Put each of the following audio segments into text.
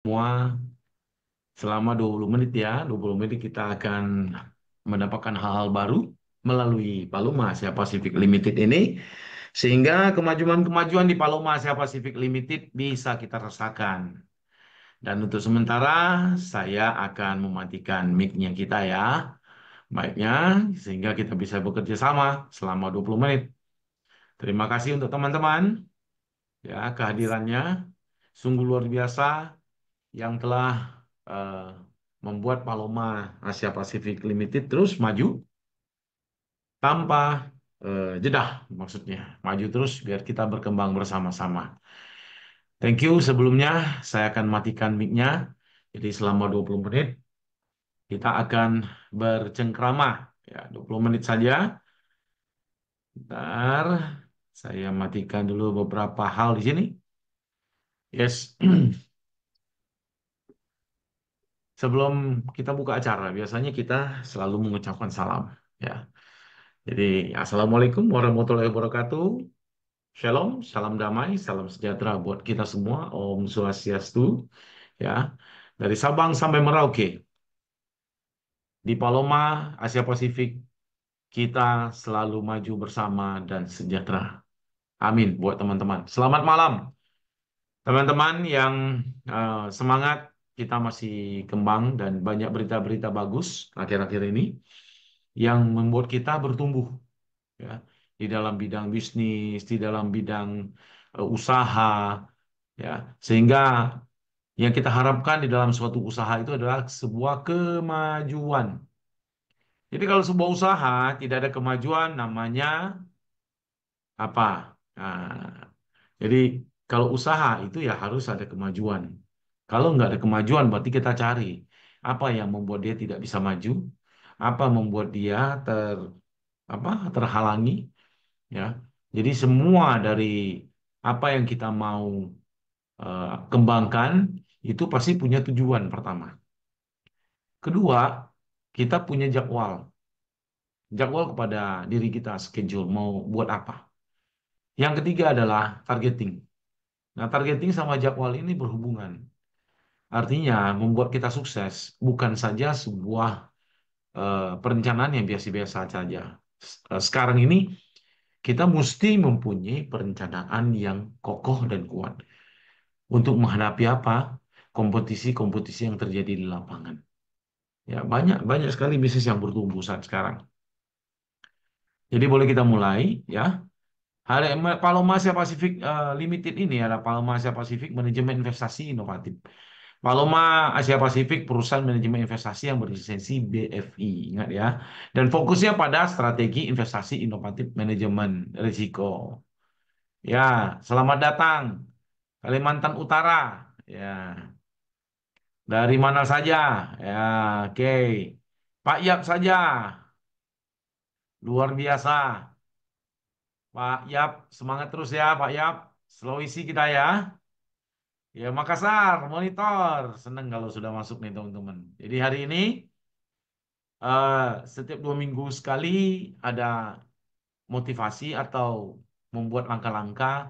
Semua selama 20 menit ya. 20 menit kita akan mendapatkan hal-hal baru melalui Paloma Asia Pacific Limited ini sehingga kemajuan-kemajuan di Paloma Asia Pacific Limited bisa kita rasakan. Dan untuk sementara saya akan mematikan mic-nya kita ya. Mic-nya sehingga kita bisa bekerja sama selama 20 menit. Terima kasih untuk teman-teman ya kehadirannya sungguh luar biasa yang telah eh, membuat Paloma Asia Pacific Limited terus maju tanpa jedah, maksudnya maju terus biar kita berkembang bersama-sama. Thank you sebelumnya, saya akan matikan mic-nya. Jadi selama 20 menit kita akan bercengkrama ya 20 menit saja. Bentar, saya matikan dulu beberapa hal di sini. Yes. Sebelum kita buka acara, biasanya kita selalu mengucapkan salam. Ya, jadi Assalamualaikum warahmatullahi wabarakatuh. Shalom, salam damai, salam sejahtera buat kita semua. Om Swastiastu. Ya, dari Sabang sampai Merauke, di Paloma, Asia Pasifik, kita selalu maju bersama dan sejahtera. Amin buat teman-teman. Selamat malam, teman-teman yang semangat. Kita masih kembang dan banyak berita-berita bagus akhir-akhir ini yang membuat kita bertumbuh ya di dalam bidang bisnis, di dalam bidang usaha ya. Sehingga yang kita harapkan di dalam suatu usaha itu adalah sebuah kemajuan. Jadi kalau sebuah usaha tidak ada kemajuan namanya apa? Nah, jadi kalau usaha itu ya harus ada kemajuan. Kalau nggak ada kemajuan berarti kita cari apa yang membuat dia tidak bisa maju, apa membuat dia terhalangi ya. Jadi semua dari apa yang kita mau kembangkan itu pasti punya tujuan pertama. Kedua, kita punya jadwal. Jadwal kepada diri kita, schedule mau buat apa. Yang ketiga adalah targeting. Nah, targeting sama jadwal ini berhubungan. Artinya, membuat kita sukses bukan saja sebuah perencanaan yang biasa-biasa saja. Sekarang ini kita mesti mempunyai perencanaan yang kokoh dan kuat untuk menghadapi apa? Kompetisi-kompetisi yang terjadi di lapangan. Ya, banyak banyak sekali bisnis yang bertumbuh saat sekarang. Jadi boleh kita mulai ya. Paloma Asia Pasifik Limited ini adalah Paloma Asia Pasifik Manajemen Investasi Inovatif. Paloma Asia Pasifik perusahaan manajemen investasi yang berlisensi BFI, ingat ya. Dan fokusnya pada strategi investasi inovatif manajemen risiko. Ya, selamat datang Kalimantan Utara. Ya, dari mana saja? Ya, oke. Pak Yap saja, luar biasa. Pak Yap, semangat terus ya, Pak Yap. Sulawesi kita ya. Ya, Makassar, monitor. Senang kalau sudah masuk nih, teman-teman. Jadi hari ini, eh, setiap 2 minggu sekali ada motivasi atau membuat langkah-langkah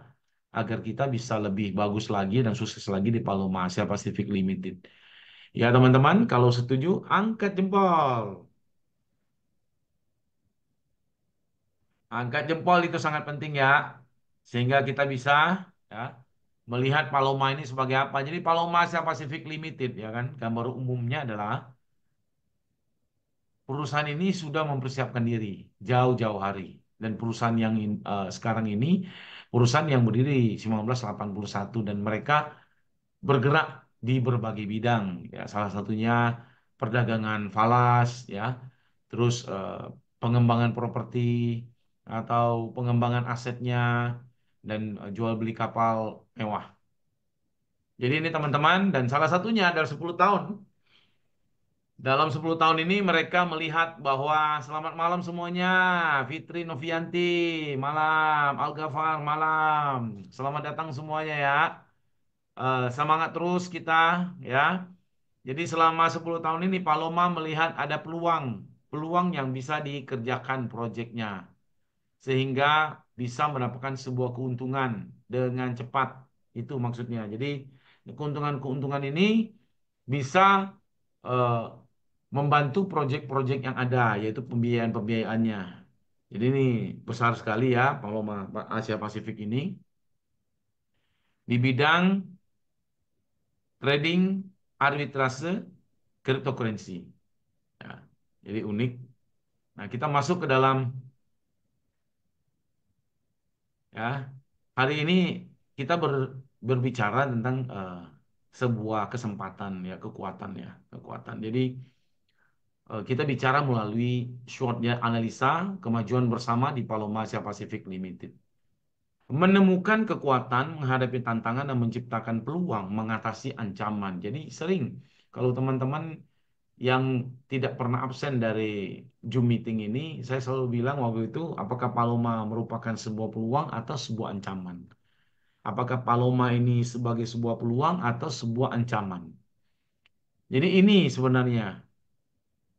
agar kita bisa lebih bagus lagi dan sukses lagi di Paloma Asia Pacific Limited. Ya, teman-teman, kalau setuju, angkat jempol. Angkat jempol itu sangat penting ya, sehingga kita bisa ya melihat Paloma ini sebagai apa. Jadi Paloma Asia Pacific Limited ya kan, gambar umumnya adalah perusahaan ini sudah mempersiapkan diri jauh-jauh hari. Dan perusahaan yang sekarang ini perusahaan yang berdiri 1981 dan mereka bergerak di berbagai bidang ya salah satunya perdagangan falas ya terus pengembangan properti atau pengembangan asetnya dan jual beli kapal mewah. Jadi ini teman-teman dan salah satunya adalah 10 tahun. Dalam 10 tahun ini mereka melihat bahwa selamat malam semuanya. Fitri Novianti, malam. Algafar, malam. Selamat datang semuanya ya. Semangat terus kita ya. Jadi selama 10 tahun ini Paloma melihat ada peluang, peluang yang bisa dikerjakan proyeknya sehingga bisa mendapatkan sebuah keuntungan dengan cepat. Itu maksudnya. Jadi Keuntungan-keuntungan ini bisa eh, membantu proyek-proyek yang ada, yaitu pembiayaan-pembiayaannya. Jadi ini besar sekali ya, Paloma Asia Pasifik ini di bidang trading arbitrase cryptocurrency. Ya, jadi unik. Nah, kita masuk ke dalam ya. Hari ini kita berbicara tentang sebuah kesempatan ya, kekuatan ya, kekuatan. Jadi kita bicara melalui shortnya analisa kemajuan bersama di Paloma Asia Pacific Limited. Menemukan kekuatan menghadapi tantangan dan menciptakan peluang mengatasi ancaman. Jadi sering kalau teman-teman yang tidak pernah absen dari Zoom meeting ini, saya selalu bilang waktu itu, apakah Paloma merupakan sebuah peluang atau sebuah ancaman? Apakah Paloma ini sebagai sebuah peluang atau sebuah ancaman? Jadi ini sebenarnya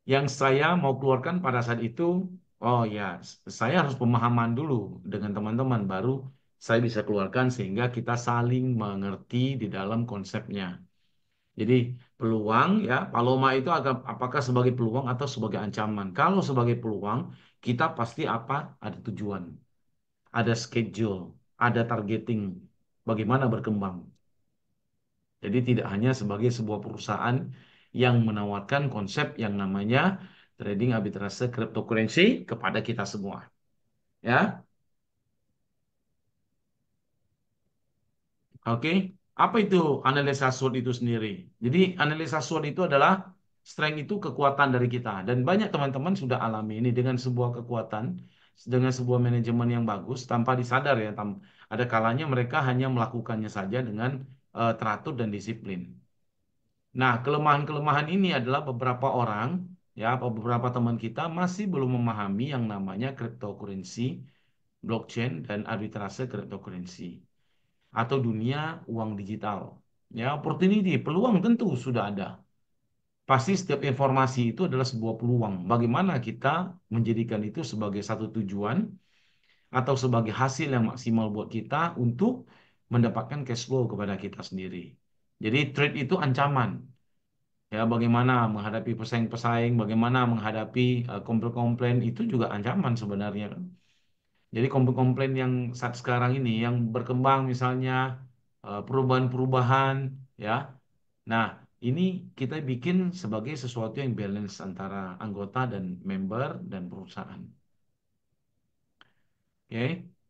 yang saya mau keluarkan pada saat itu. Oh ya, saya harus pemahaman dulu dengan teman-teman, baru saya bisa keluarkan sehingga kita saling mengerti di dalam konsepnya. Jadi peluang ya, Paloma itu apakah sebagai peluang atau sebagai ancaman? Kalau sebagai peluang, kita pasti apa? Ada tujuan, ada schedule, ada targeting, bagaimana berkembang. Jadi tidak hanya sebagai sebuah perusahaan yang menawarkan konsep yang namanya trading arbitrase cryptocurrency kepada kita semua. Ya, oke. Apa itu analisa SWOT itu sendiri? Jadi analisa SWOT itu adalah strength itu kekuatan dari kita. Dan banyak teman-teman sudah alami ini dengan sebuah kekuatan, dengan sebuah manajemen yang bagus, tanpa disadar ya. Ada kalanya mereka hanya melakukannya saja dengan teratur dan disiplin. Nah, kelemahan-kelemahan ini adalah beberapa orang, ya, beberapa teman kita masih belum memahami yang namanya cryptocurrency, blockchain, dan arbitrase cryptocurrency atau dunia uang digital. Ya, opportunity, peluang tentu sudah ada. Pasti setiap informasi itu adalah sebuah peluang. Bagaimana kita menjadikan itu sebagai satu tujuan atau sebagai hasil yang maksimal buat kita untuk mendapatkan cash flow kepada kita sendiri. Jadi trade itu ancaman. Ya, bagaimana menghadapi pesaing-pesaing, bagaimana menghadapi komplain-komplain itu juga ancaman sebenarnya kan. Jadi komplain-komplain yang saat sekarang ini yang berkembang misalnya perubahan-perubahan ya. Nah, ini kita bikin sebagai sesuatu yang balance antara anggota dan member dan perusahaan. Oke.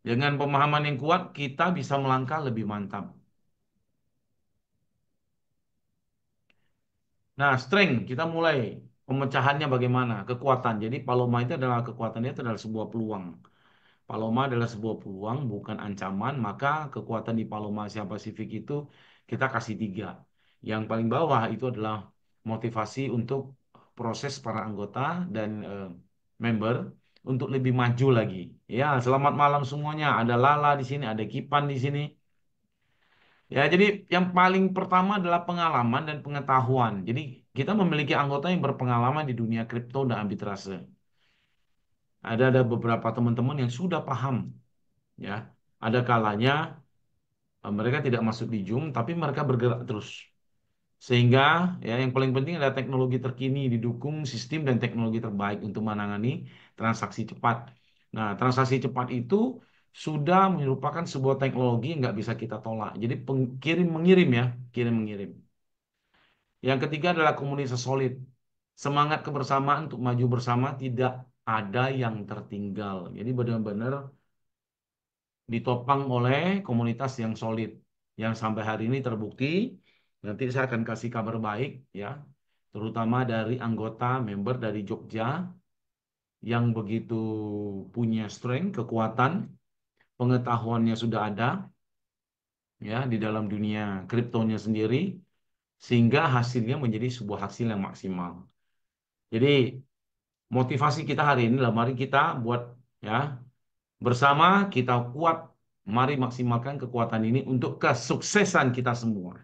Dengan pemahaman yang kuat kita bisa melangkah lebih mantap. Nah, strength kita mulai pemecahannya bagaimana? Kekuatan. Jadi Paloma itu adalah kekuatannya itu adalah sebuah peluang. Paloma adalah sebuah peluang, bukan ancaman. Maka kekuatan di Paloma Asia Pasifik itu kita kasih tiga. Yang paling bawah itu adalah motivasi untuk proses para anggota dan member untuk lebih maju lagi. Ya, selamat malam semuanya. Ada Lala di sini, ada Kipan di sini. Ya, jadi yang paling pertama adalah pengalaman dan pengetahuan. Jadi kita memiliki anggota yang berpengalaman di dunia kripto dan arbitrase. Ada beberapa teman-teman yang sudah paham, ya. Ada kalanya mereka tidak masuk di Zoom, tapi mereka bergerak terus. Sehingga ya yang paling penting adalah teknologi terkini didukung sistem dan teknologi terbaik untuk menangani transaksi cepat. Nah, transaksi cepat itu sudah merupakan sebuah teknologi yang nggak bisa kita tolak. Jadi kirim mengirim ya, kirim mengirim. Yang ketiga adalah komunitas solid. Semangat kebersamaan untuk maju bersama tidak ada yang tertinggal. Jadi benar-benar ditopang oleh komunitas yang solid. Yang sampai hari ini terbukti. Nanti saya akan kasih kabar baik ya. Terutama dari anggota member dari Jogja yang begitu punya strength, kekuatan, pengetahuannya sudah ada ya di dalam dunia kriptonya sendiri sehingga hasilnya menjadi sebuah hasil yang maksimal. Jadi motivasi kita hari ini lah, mari kita buat ya bersama kita kuat, mari maksimalkan kekuatan ini untuk kesuksesan kita semua.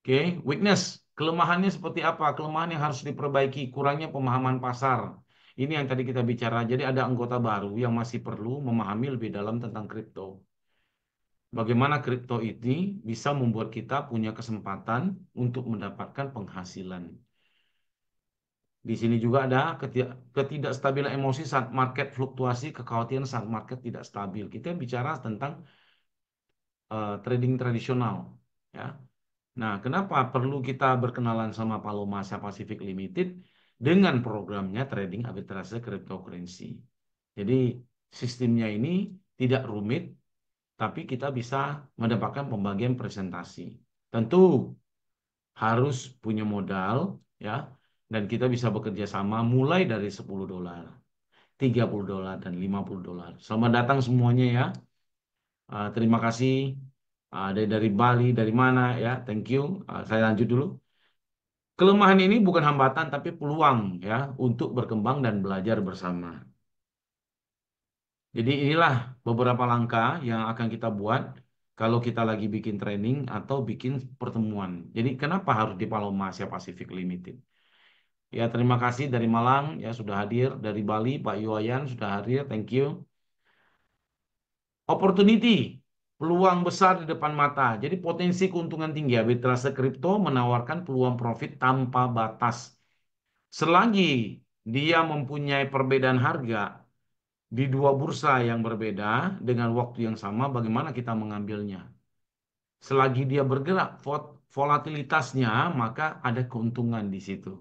Oke, weakness, kelemahannya seperti apa? Kelemahan yang harus diperbaiki, kurangnya pemahaman pasar. Ini yang tadi kita bicara. Jadi ada anggota baru yang masih perlu memahami lebih dalam tentang kripto. bagaimana kripto ini bisa membuat kita punya kesempatan untuk mendapatkan penghasilan. Di sini juga ada ketidakstabilan emosi saat market fluktuasi, kekhawatiran saat market tidak stabil. Kita bicara tentang trading tradisional, ya. Nah, kenapa perlu kita berkenalan sama Paloma Asia Pacific Limited dengan programnya trading arbitrase cryptocurrency. Jadi sistemnya ini tidak rumit, tapi kita bisa mendapatkan pembagian presentasi. Tentu harus punya modal, ya, dan kita bisa bekerja sama mulai dari $10, $30 dan $50. Selamat datang semuanya ya. Terima kasih. Dari Bali, dari mana ya? Thank you. Saya lanjut dulu. Kelemahan ini bukan hambatan tapi peluang ya untuk berkembang dan belajar bersama. Jadi inilah beberapa langkah yang akan kita buat kalau kita lagi bikin training atau bikin pertemuan. Jadi kenapa harus di Paloma Asia Pacific Limited? Ya, terima kasih dari Malang ya sudah hadir, dari Bali Pak Yuwayan sudah hadir, thank you. Opportunity, peluang besar di depan mata. Jadi potensi keuntungan tinggi arbitrase kripto menawarkan peluang profit tanpa batas. Selagi dia mempunyai perbedaan harga di dua bursa yang berbeda dengan waktu yang sama, bagaimana kita mengambilnya? Selagi dia bergerak, volatilitasnya, maka ada keuntungan di situ.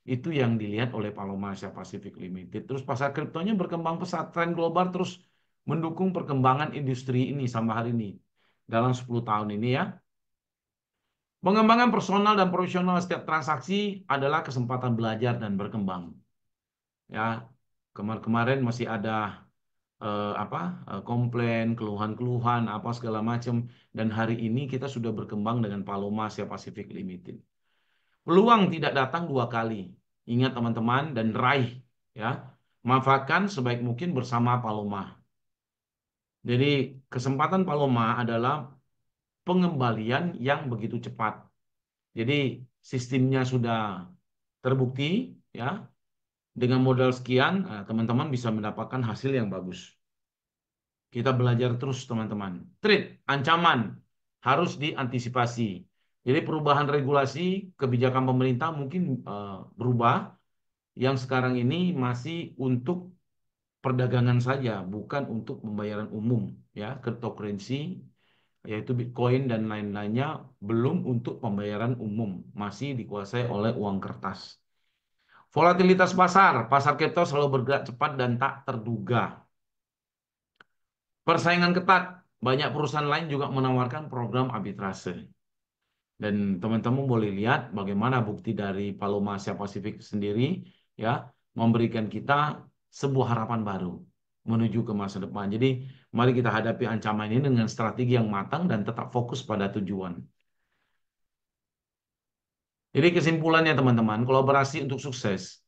Itu yang dilihat oleh Paloma Asia Pacific Limited. Terus pasar kriptonya berkembang pesat, tren global terus mendukung perkembangan industri ini sampai hari ini. Dalam 10 tahun ini ya. Pengembangan personal dan profesional setiap transaksi adalah kesempatan belajar dan berkembang. Ya, kemarin-kemarin masih ada apa komplain, keluhan-keluhan, apa segala macam. Dan hari ini kita sudah berkembang dengan Paloma Asia Pacific Limited. Peluang tidak datang dua kali. Ingat teman-teman dan raih ya. Manfaatkan sebaik mungkin bersama Paloma. Jadi kesempatan Paloma adalah pengembalian yang begitu cepat. Jadi sistemnya sudah terbukti ya. Dengan modal sekian, teman-teman bisa mendapatkan hasil yang bagus. Kita belajar terus teman-teman. Trade, ancaman harus diantisipasi. Jadi perubahan regulasi, kebijakan pemerintah mungkin berubah. Yang sekarang ini masih untuk perdagangan saja, bukan untuk pembayaran umum. Ya, cryptocurrency, yaitu Bitcoin dan lain-lainnya, belum untuk pembayaran umum. Masih dikuasai oleh uang kertas. Volatilitas pasar, pasar kripto selalu bergerak cepat dan tak terduga. Persaingan ketat, banyak perusahaan lain juga menawarkan program arbitrase. Dan teman-teman boleh lihat bagaimana bukti dari Paloma Asia Pasifik sendiri ya memberikan kita sebuah harapan baru menuju ke masa depan. Jadi mari kita hadapi ancaman ini dengan strategi yang matang dan tetap fokus pada tujuan. Jadi kesimpulannya teman-teman, kolaborasi untuk sukses.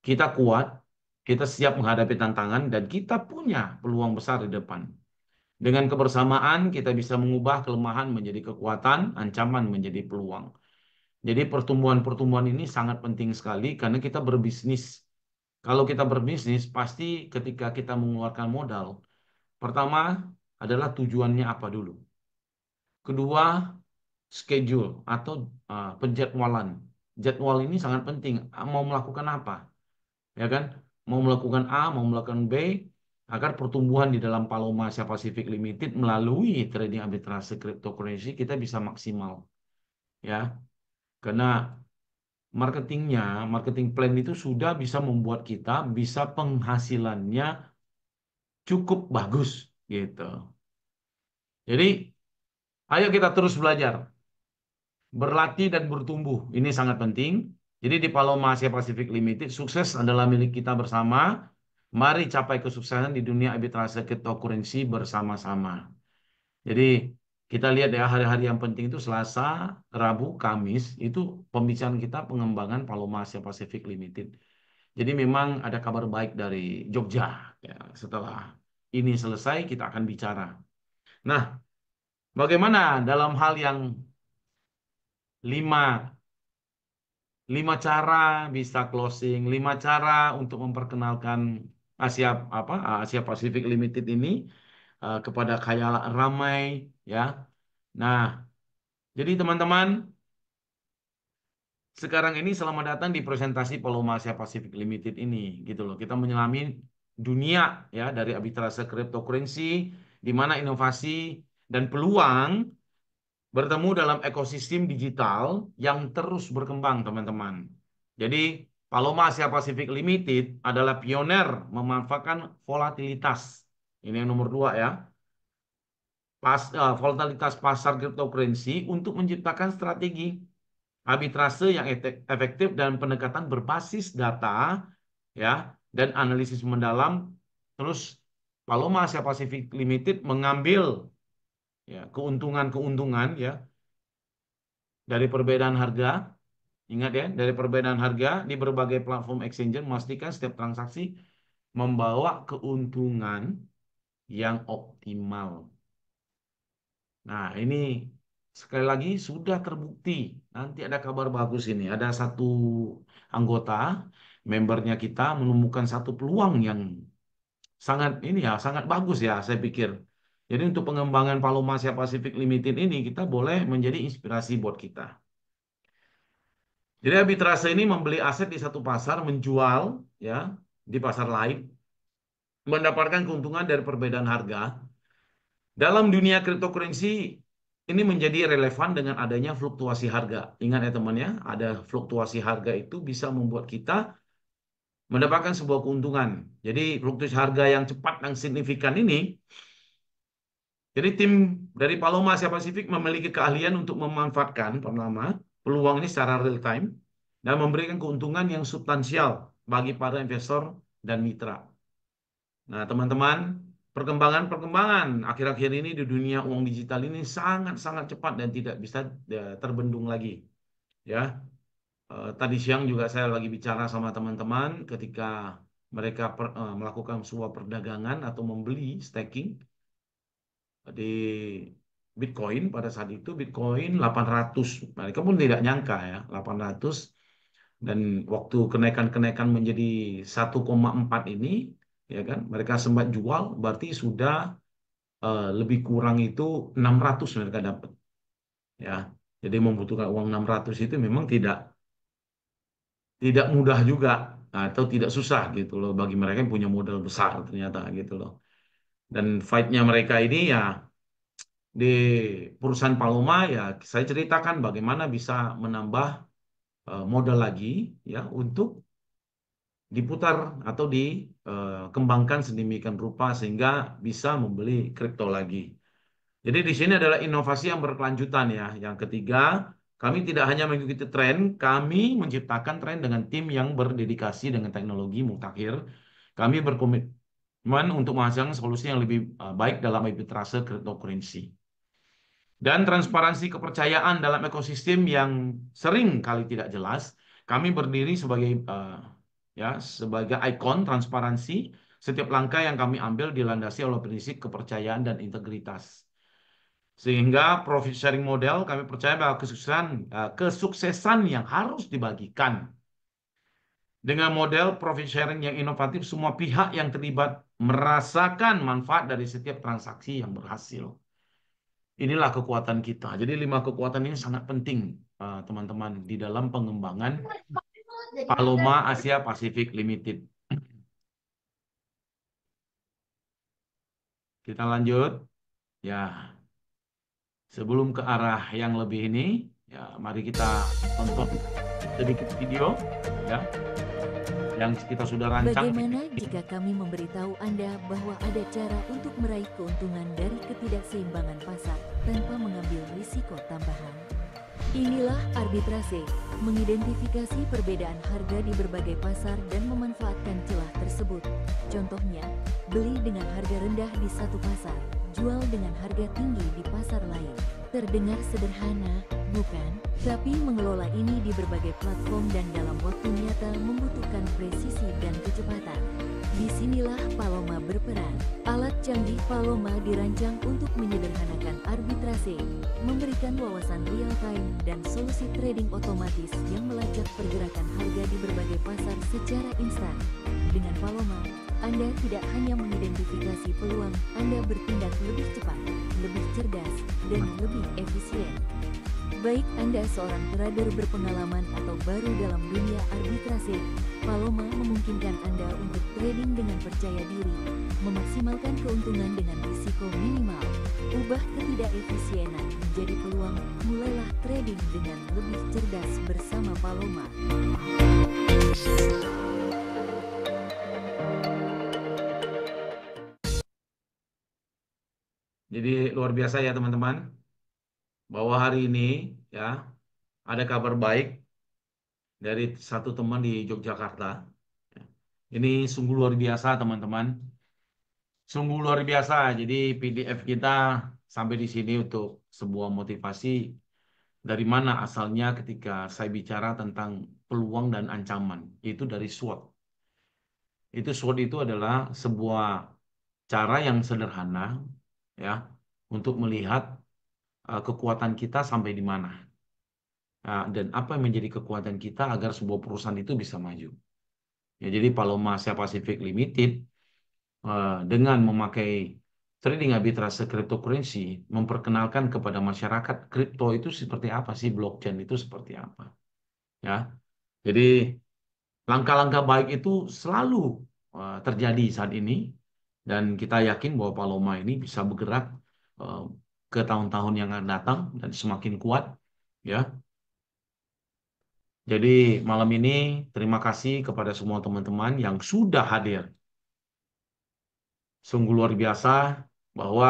Kita kuat, kita siap menghadapi tantangan dan kita punya peluang besar di depan. Dengan kebersamaan, kita bisa mengubah kelemahan menjadi kekuatan, ancaman menjadi peluang. Jadi pertumbuhan-pertumbuhan ini sangat penting sekali karena kita berbisnis. Kalau kita berbisnis, pasti ketika kita mengeluarkan modal, pertama adalah tujuannya apa dulu. Kedua, schedule atau penjadwalan. Jadwal ini sangat penting. Mau melakukan apa? Ya kan? Mau melakukan A, mau melakukan B, agar pertumbuhan di dalam Paloma Asia Pacific Limited melalui trading arbitrase cryptocurrency kita bisa maksimal, ya. Karena marketingnya, marketing plan itu sudah bisa membuat kita bisa penghasilannya cukup bagus, gitu. Jadi, ayo kita terus belajar, berlatih dan bertumbuh. Ini sangat penting. Jadi di Paloma Asia Pacific Limited, sukses adalah milik kita bersama. Mari capai kesuksesan di dunia arbitrase cryptocurrency bersama-sama. Jadi kita lihat ya hari-hari yang penting itu Selasa, Rabu, Kamis itu pembicaraan kita pengembangan Paloma Asia Pacific Limited. Jadi memang ada kabar baik dari Jogja. Ya, setelah ini selesai kita akan bicara. Nah, bagaimana dalam hal yang lima lima cara bisa closing, lima cara untuk memperkenalkan Asia Asia Pacific Limited ini. kepada khayalan ramai, ya. Nah, jadi teman-teman, sekarang ini selamat datang di presentasi Paloma Asia Pacific Limited ini, gitu loh. Kita menyelami dunia ya dari arbitrase cryptocurrency, di mana inovasi dan peluang bertemu dalam ekosistem digital yang terus berkembang, teman-teman. Jadi, Paloma Asia Pacific Limited adalah pioner memanfaatkan volatilitas. Ini yang nomor dua ya. Volatilitas pasar cryptocurrency untuk menciptakan strategi arbitrase yang efektif dan pendekatan berbasis data ya dan analisis mendalam. Terus Paloma Asia Pacific Limited mengambil ya keuntungan-keuntungan ya dari perbedaan harga. Ingat ya, dari perbedaan harga di berbagai platform exchange memastikan setiap transaksi membawa keuntungan yang optimal. Nah, ini sekali lagi sudah terbukti. Nanti ada kabar bagus ini. Ada satu anggota, membernya kita menemukan satu peluang yang sangat ini ya, sangat bagus ya, saya pikir. Jadi untuk pengembangan Paloma Asia Pacific Limited ini kita boleh menjadi inspirasi buat kita. Jadi arbitrase ini membeli aset di satu pasar, menjual ya di pasar lain, mendapatkan keuntungan dari perbedaan harga. Dalam dunia cryptocurrency ini menjadi relevan dengan adanya fluktuasi harga. Ingat ya teman ya, ada fluktuasi harga itu bisa membuat kita mendapatkan sebuah keuntungan. Jadi fluktuasi harga yang cepat dan signifikan ini, jadi tim dari Paloma Asia Pasifik memiliki keahlian untuk memanfaatkan pertama peluang ini secara real time dan memberikan keuntungan yang substansial bagi para investor dan mitra. Nah, teman-teman, perkembangan akhir-akhir ini di dunia uang digital ini sangat-sangat cepat dan tidak bisa terbendung lagi. Ya, tadi siang juga saya lagi bicara sama teman-teman ketika mereka melakukan sebuah perdagangan atau membeli staking di Bitcoin. Pada saat itu Bitcoin 800. Mereka pun tidak nyangka ya, 800. Dan waktu kenaikan menjadi 1,4 ini, ya kan, mereka sempat jual, berarti sudah lebih kurang itu 600 mereka dapat. Ya, jadi membutuhkan uang 600 itu memang tidak mudah juga atau tidak susah gitu loh bagi mereka yang punya modal besar ternyata gitu loh. Dan fight-nya mereka ini ya di perusahaan Paloma ya saya ceritakan bagaimana bisa menambah modal lagi ya untuk diputar atau dikembangkan sedemikian rupa sehingga bisa membeli kripto lagi. Jadi di sini adalah inovasi yang berkelanjutan ya. Yang ketiga, kami tidak hanya mengikuti tren, kami menciptakan tren dengan tim yang berdedikasi dengan teknologi mutakhir. Kami berkomitmen untuk menghasilkan solusi yang lebih baik dalam arbitrase cryptocurrency. Dan transparansi kepercayaan dalam ekosistem yang sering kali tidak jelas, kami berdiri sebagai sebagai ikon transparansi. Setiap langkah yang kami ambil dilandasi oleh prinsip kepercayaan dan integritas. Sehingga profit sharing model kami percaya bahwa kesuksesan yang harus dibagikan. Dengan model profit sharing yang inovatif, semua pihak yang terlibat merasakan manfaat dari setiap transaksi yang berhasil. Inilah kekuatan kita. Jadi 5 kekuatan ini sangat penting, teman-teman, di dalam pengembangan Paloma Asia Pacific Limited. Kita lanjut. Ya, sebelum ke arah yang lebih ini, ya mari kita tonton sedikit video ya yang kita sudah rancang. Bagaimana jika kami memberitahu Anda bahwa ada cara untuk meraih keuntungan dari ketidakseimbangan pasar tanpa mengambil risiko tambahan? Inilah arbitrase, mengidentifikasi perbedaan harga di berbagai pasar dan memanfaatkan celah tersebut. Contohnya, beli dengan harga rendah di satu pasar, jual dengan harga tinggi di pasar lain. Terdengar sederhana, bukan? Tapi mengelola ini di berbagai platform dan dalam waktu nyata membutuhkan presisi dan kecepatan. Disinilah Paloma berperan. Alat canggih Paloma dirancang untuk menyederhanakan arbitrase, memberikan wawasan real-time dan solusi trading otomatis yang melacak pergerakan harga di berbagai pasar secara instan. Dengan Paloma, Anda tidak hanya mengidentifikasi peluang, Anda bertindak lebih cepat, lebih cerdas, dan lebih efisien. Baik Anda seorang trader berpengalaman atau baru dalam dunia arbitrase, Paloma memungkinkan Anda untuk trading dengan percaya diri, memaksimalkan keuntungan dengan risiko minimal. Ubah ketidakefisienan menjadi peluang, mulailah trading dengan lebih cerdas bersama Paloma. Jadi luar biasa ya teman-teman, bahwa hari ini ya ada kabar baik dari satu teman di Yogyakarta. Ini sungguh luar biasa teman-teman, sungguh luar biasa. Jadi PDF kita sampai di sini untuk sebuah motivasi dari mana asalnya ketika saya bicara tentang peluang dan ancaman, itu dari SWOT. Itu SWOT itu adalah sebuah cara yang sederhana ya untuk melihat kekuatan kita sampai di mana. Nah, dan apa yang menjadi kekuatan kita agar sebuah perusahaan itu bisa maju. Ya, jadi Paloma Asia Pacific Limited dengan memakai trading arbitrase cryptocurrency memperkenalkan kepada masyarakat kripto itu seperti apa sih, blockchain itu seperti apa. Ya, jadi langkah-langkah baik itu selalu terjadi saat ini dan kita yakin bahwa Paloma ini bisa bergerak eh, ke tahun-tahun yang akan datang dan semakin kuat. Ya, jadi malam ini terima kasih kepada semua teman-teman yang sudah hadir. Sungguh luar biasa bahwa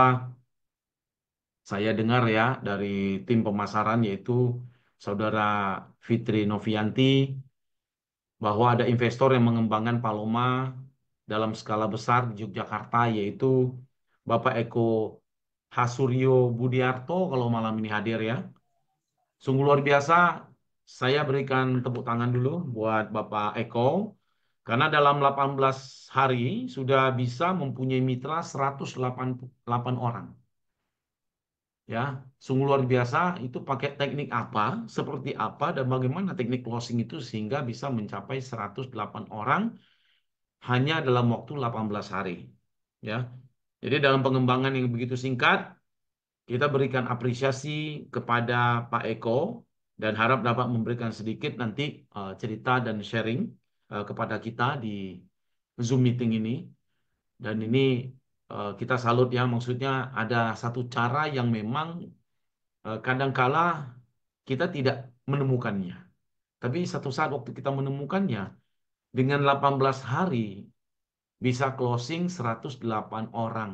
saya dengar ya dari tim pemasaran yaitu Saudara Fitri Novianti bahwa ada investor yang mengembangkan Paloma dalam skala besar di Yogyakarta yaitu Bapak Eko Hasuryo Budiarto kalau malam ini hadir ya. Sungguh luar biasa. Saya berikan tepuk tangan dulu buat Bapak Eko karena dalam 18 hari sudah bisa mempunyai mitra 188 orang. Ya, sungguh luar biasa. Itu pakai teknik apa, seperti apa, dan bagaimana teknik closing itu sehingga bisa mencapai 108 orang hanya dalam waktu 18 hari. Ya, jadi dalam pengembangan yang begitu singkat, kita berikan apresiasi kepada Pak Eko dan harap dapat memberikan sedikit nanti cerita dan sharing kepada kita di Zoom meeting ini. Dan ini kita salut ya, maksudnya ada satu cara yang memang kadangkala kita tidak menemukannya. Tapi satu saat waktu kita menemukannya, dengan 18 hari bisa closing 108 orang.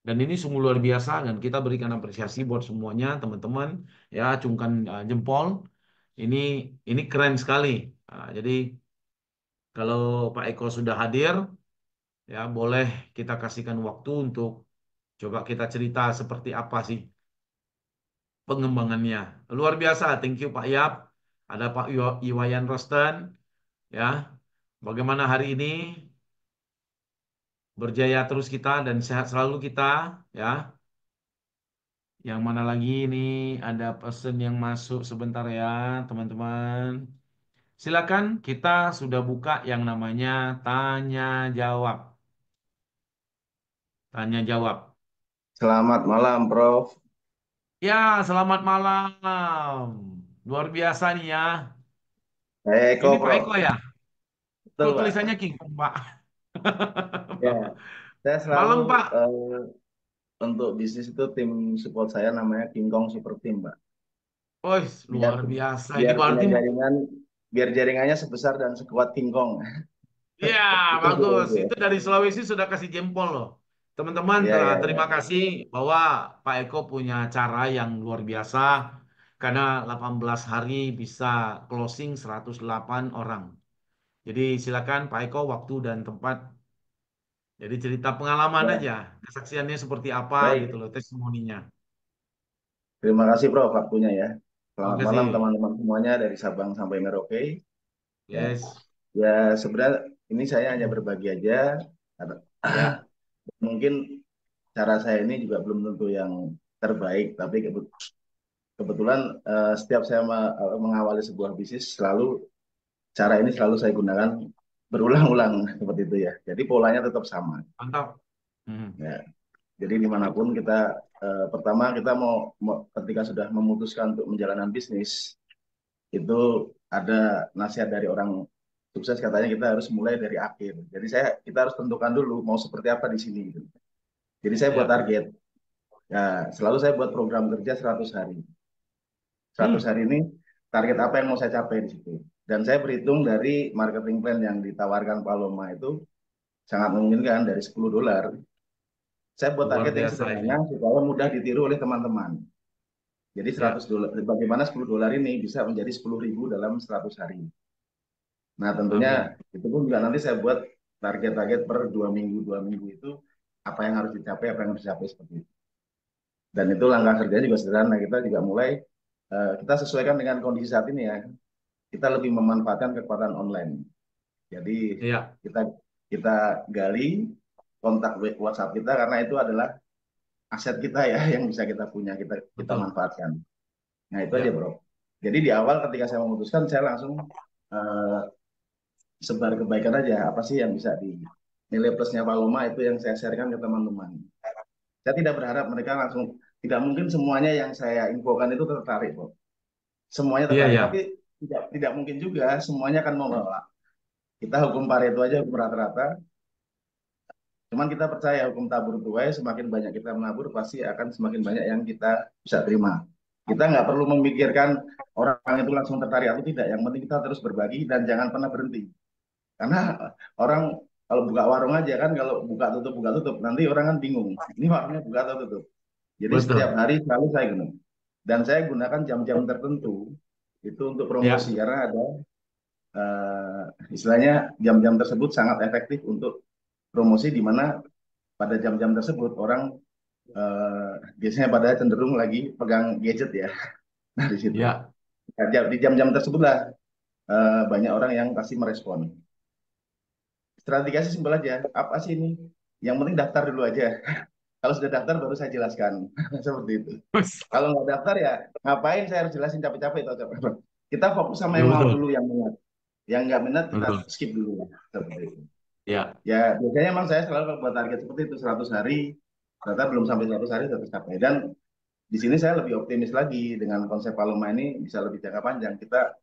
Dan ini sungguh luar biasa dan kita berikan apresiasi buat semuanya, teman-teman. Ya, acungkan jempol. Ini ini keren sekali. Jadi kalau Pak Eko sudah hadir, ya boleh kita kasihkan waktu untuk coba kita cerita seperti apa sih pengembangannya. Luar biasa. Thank you Pak Yap. Ada Pak Iwayan Rosten. Ya, bagaimana hari ini? Berjaya terus kita dan sehat selalu kita. Ya. Yang mana lagi nih? Ada pesan yang masuk sebentar ya, teman-teman. Silakan, kita sudah buka yang namanya tanya jawab. Tanya jawab. Selamat malam, Prof. Ya, selamat malam. Luar biasa nih ya. Ini Eko, Pak Prof. Eko ya? Betul, Kok Pak. tulisannya King Kong, Pak? Ya, saya selalu Malam, Pak. untuk bisnis itu tim support saya namanya King Kong Super Team, Pak. Oh, Biar luar biasa. Ini biar punya berarti jaringan, biar jaringannya sebesar dan sekuat King Kong. ya, Itu sih, bagus. itu. Itu dari Sulawesi sudah kasih jempol loh. Teman-teman, Ya, ya, terima ya. kasih bahwa Pak Eko punya cara yang luar biasa karena 18 hari bisa closing 108 orang. Jadi silakan Pak Eko waktu dan tempat. Jadi cerita pengalaman Ya, aja, kesaksiannya seperti apa gitu baik. loh, testimoninya. Terima kasih, Prof. Waktunya ya. Terima Selamat malam kasih. teman-teman semuanya dari Sabang sampai Merauke. Ya, Yes. ya sebenarnya ini saya hanya berbagi aja. Ya, Mungkin cara saya ini juga belum tentu yang terbaik, tapi kebetulan setiap saya mengawali sebuah bisnis selalu cara ini selalu saya gunakan berulang-ulang seperti itu ya. Jadi polanya tetap sama. Mantap. Hmm. Ya. Jadi dimanapun kita pertama kita ketika sudah memutuskan untuk menjalankan bisnis itu ada nasihat dari orang sukses katanya kita harus mulai dari akhir. Jadi kita harus tentukan dulu mau seperti apa di sini gitu. Jadi saya buat Ya. target. Ya, selalu saya buat program kerja 100 hari. 100 Hmm. hari ini target apa yang mau saya capai di situ. Dan saya berhitung dari marketing plan yang ditawarkan Paloma itu sangat memungkinkan dari $10. Saya buat Luar target yang biasa ini. sederhana supaya mudah ditiru oleh teman-teman. Jadi Ya. $100, bagaimana $10 ini bisa menjadi 10.000 dalam 100 hari. Nah, tentunya Amin. itu pun juga nanti saya buat target-target per 2 minggu itu apa yang harus dicapai, apa yang harus dicapai seperti itu. Dan itu langkah kerjanya juga sederhana. Kita juga mulai kita sesuaikan dengan kondisi saat ini ya. Kita lebih memanfaatkan kekuatan online. Jadi Iya, kita kita gali kontak WhatsApp kita karena itu adalah aset kita ya yang bisa kita punya, kita betul. manfaatkan. Nah, itu aja, Ya. Bro. Jadi di awal ketika saya memutuskan saya langsung uh, sebar kebaikan aja. Apa sih yang bisa di nilai plusnya Paloma itu yang saya sharekan ke teman-teman. Saya tidak berharap mereka langsung, tidak mungkin semuanya yang saya infokan itu tertarik, Bro. Semuanya Iya, tertarik, tapi ya. tidak mungkin juga semuanya akan menolak. Kita hukum Pareto aja, hukum rata-rata. Cuman kita percaya hukum tabur tuai, semakin banyak kita menabur, pasti akan semakin banyak yang kita bisa terima. Kita nggak perlu memikirkan orang itu langsung tertarik atau tidak. Yang penting kita terus berbagi dan jangan pernah berhenti. Karena orang kalau buka warung aja kan, kalau buka tutup, nanti orang kan bingung. Ini warungnya buka atau tutup. Jadi setiap Betul. hari selalu saya gini. Dan saya gunakan jam-jam tertentu itu untuk promosi Ya. karena ada istilahnya jam-jam tersebut sangat efektif untuk promosi di mana pada jam-jam tersebut orang biasanya pada cenderung lagi pegang gadget ya. Nah, di situ. Ya. Nah, di jam-jam tersebut lah banyak orang yang pasti merespon. Strategi sih simpel aja. Apa sih ini? Yang penting daftar dulu aja. Kalau sudah daftar baru saya jelaskan. Seperti itu. Kalau nggak daftar ya ngapain saya harus jelasin capek-capek atau capek. Kita fokus sama Ya, yang mau betul. dulu yang minat. Yang nggak minat kita Betul. skip dulu. Seperti itu. Ya. Ya biasanya emang saya selalu buat target seperti itu 100 hari. Ternyata belum sampai 100 hari sudah tercapai. Dan di sini saya lebih optimis lagi dengan konsep Paloma ini bisa lebih jangka panjang. Kita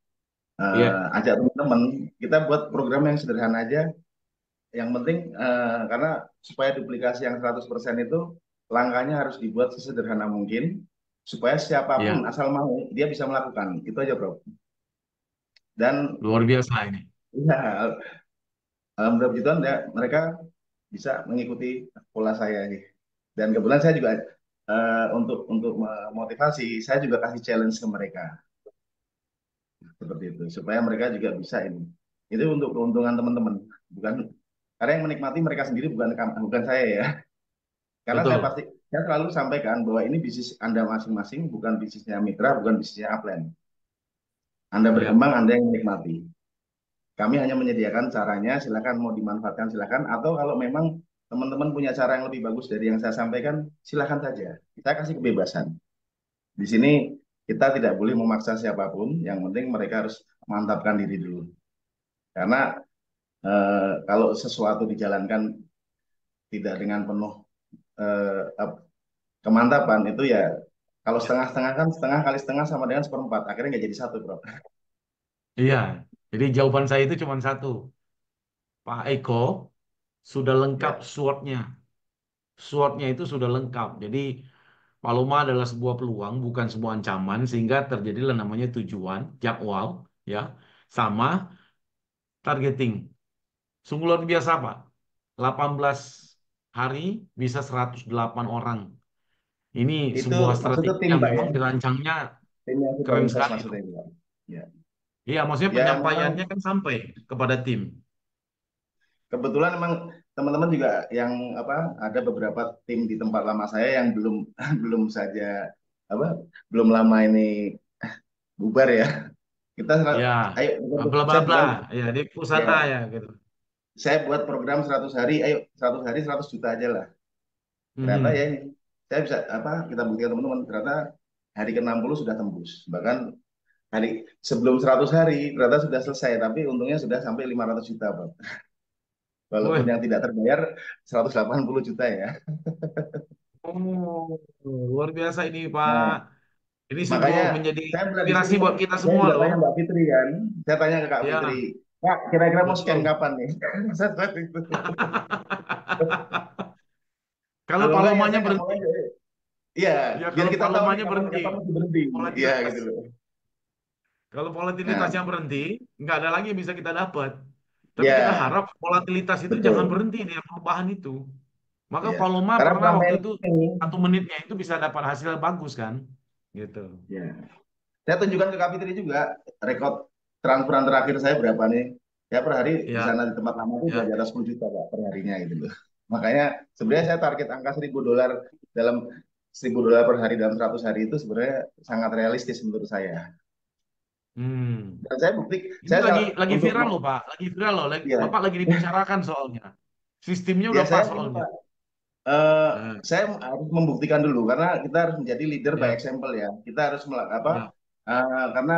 Ya. ajak teman-teman, kita buat program yang sederhana aja. Yang penting karena supaya duplikasi yang 100% itu langkahnya harus dibuat sesederhana mungkin supaya siapapun Ya. asal mau dia bisa melakukan. Itu aja, Bro. Dan Luar biasa ini. ya alhamdulillah begitu ya, mereka bisa mengikuti pola saya nih. Dan kebetulan saya juga untuk memotivasi, saya juga kasih challenge ke mereka seperti itu supaya mereka juga bisa ini. Itu untuk keuntungan teman-teman, bukan karena yang menikmati mereka sendiri bukan saya ya. Karena Betul. saya selalu sampaikan bahwa ini bisnis Anda masing-masing, bukan bisnisnya mitra, bukan bisnisnya upline. Anda Ya. berkembang, Anda yang menikmati. Kami hanya menyediakan caranya, silakan mau dimanfaatkan silakan, atau kalau memang teman-teman punya cara yang lebih bagus dari yang saya sampaikan, silakan saja. Kita kasih kebebasan. Di sini kita tidak boleh memaksa siapapun, yang penting mereka harus mantapkan diri dulu. Karena kalau sesuatu dijalankan tidak dengan penuh eh, kemantapan itu ya kalau Ya. setengah-setengah kan setengah kali setengah sama dengan seperempat akhirnya nggak jadi satu, Bro. Iya. Jadi jawaban saya itu cuma satu. Pak Eko sudah lengkap Ya, SWOT-nya. SWOT-nya itu sudah lengkap. Jadi Paloma adalah sebuah peluang, bukan sebuah ancaman, sehingga terjadilah namanya tujuan, jadwal, ya, sama targeting. Sungguh luar biasa, Pak. 18 hari bisa 108 orang. Ini itu sebuah maksudnya strategi tim yang Pak ya, memang dirancangnya tim yang sudah keren invest sekali, Pak. maksudnya Pak. Ya, Iya, maksudnya ya penyampaiannya memang kan sampai kepada tim. kebetulan memang teman-teman juga yang apa ada beberapa tim di tempat lama saya yang belum belum saja apa belum lama ini bubar ya. Kita Ya, ayo bla bla saya bla. bukan Ya, di perusahaan A ya ya gitu. saya buat program 100 hari, ayo 100 hari 100 juta aja lah. Ternyata ya Mhm. ini saya bisa apa kita buktikan teman-teman ternyata hari ke-60 sudah tembus. Bahkan hari sebelum 100 hari ternyata sudah selesai, tapi untungnya sudah sampai 500 juta, Pak. Walaupun Wih, yang tidak terbayar 180 juta ya. oh, luar biasa ini Pak. Nah, Ini sungguh makanya menjadi saya melihat di inspirasi sini, buat kita saya semua juga loh. tanya Mbak Fitri kan. Saya tanya ke Kak Fitri, Ya, Kak, kira-kira mau scan betul. kapan nih? Saya seperti itu. Kalau Kalau enggak ya Palomanya saya nggak mau berhenti, lanjut. Iya, ya biar kalau kita tahu nih Palomanya kapan berhenti, kapan mesti berhenti. Iya volatilitas. gitu loh. Kalau volatilitasnya Nah, berhenti, nggak ada lagi yang bisa kita dapat. Tapi kita ya harap volatilitas itu jangan betul. berhenti nih, perubahan itu. Maka Iya. Paloma Karena pernah selama waktu itu ini, 1 menitnya itu bisa dapat hasil bagus kan, gitu. ya. Saya tunjukkan ke Kak Fitri juga rekod transferan terakhir saya berapa nih. Ya per hari di Ya, sana di tempat lama itu sudah ya. di atas 10 juta Pak per harinya gitu loh. Makanya sebenarnya saya target angka 1.000 dolar dalam 1.000 dolar per hari dalam 100 hari itu sebenarnya sangat realistis menurut saya. Hmm. Dan saya bukti, Ini lagi untuk viral loh Pak, lagi viral loh. ya, Bapak lagi dibicarakan soalnya. Sistemnya ya udah saya pas gini soalnya. Pak, eh, Nah, saya harus membuktikan dulu karena kita harus menjadi leader by ya, example ya. Kita harus ya, karena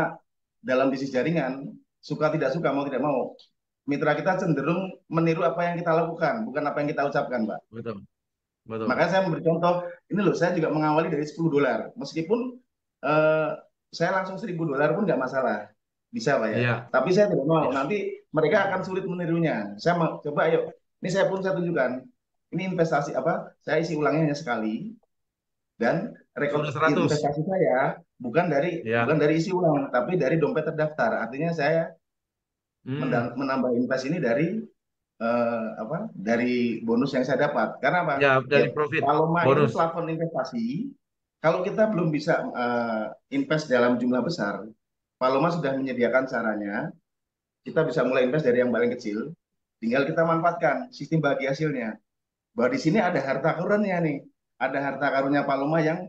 dalam bisnis jaringan suka tidak suka mau tidak mau mitra kita cenderung meniru apa yang kita lakukan, bukan apa yang kita ucapkan, Pak. betul, betul. Makanya saya memberi contoh, ini loh, saya juga mengawali dari 10 dolar. Meskipun eh, saya langsung 1.000 dolar pun nggak masalah. Bisa, Pak ya. Iya, Tapi saya tidak mau, iya. nanti mereka akan sulit menirunya. Saya mau, coba ayo, ini saya tunjukkan. Ini investasi apa, saya isi ulangnya hanya sekali, dan Sudah rekod 100. investasi saya bukan Ya. dari isi ulang, tapi dari dompet terdaftar. Artinya saya Hmm. menambah invest ini dari dari bonus yang saya dapat. Karena apa? Ya, Ya dari profit Paloma ini bonus. platform investasi. Kalau kita belum bisa invest dalam jumlah besar, Paloma sudah menyediakan caranya. Kita bisa mulai invest dari yang paling kecil. Tinggal kita manfaatkan sistem bagi hasilnya. Bahwa di sini ada harta karunnya nih. Ada harta karunnya Paloma yang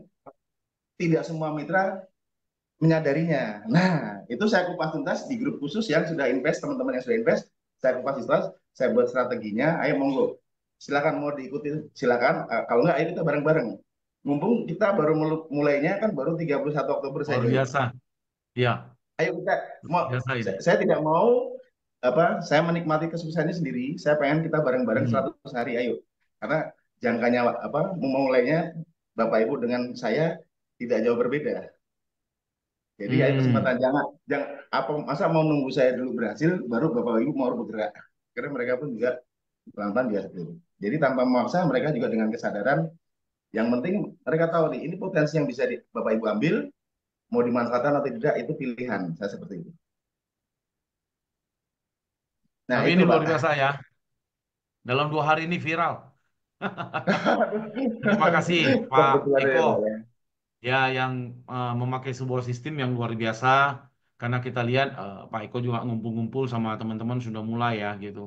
tidak semua mitra menyadarinya. Nah, itu saya kupas tuntas di grup khusus yang sudah invest, teman-teman yang sudah invest, saya kupas tuntas, saya buat strateginya, ayo monggo. Silakan mau diikuti, silakan. Kalau nggak, ayo kita bareng-bareng. Mumpung kita baru mulainya kan baru 31 Oktober saya Luar join. biasa. Ya, Ayo kita luar mau biasa ini. saya tidak mau saya menikmati kesuksesannya sendiri. Saya pengen kita bareng-bareng Hmm. 100 hari, ayo. Karena jangkanya memulainya Bapak Ibu dengan saya tidak jauh berbeda. Jadi ayo Hmm. kesempatan, jangan apa masa mau nunggu saya dulu berhasil baru Bapak Ibu mau bergerak. Karena mereka pun juga pelan-pelan biasa dulu. Jadi tanpa memaksa mereka juga dengan kesadaran yang penting mereka tahu nih ini potensi yang bisa Bapak Ibu ambil, mau dimanfaatkan atau tidak itu pilihan. Saya seperti itu. Nah, Tapi itu ini Pak. luar biasa ya. Dalam 2 hari ini viral. Terima kasih Pak Kebetulan Eko. ya Pak ya. Ya yang memakai sebuah sistem yang luar biasa karena kita lihat Pak Eko juga ngumpul-ngumpul sama teman-teman sudah mulai ya gitu.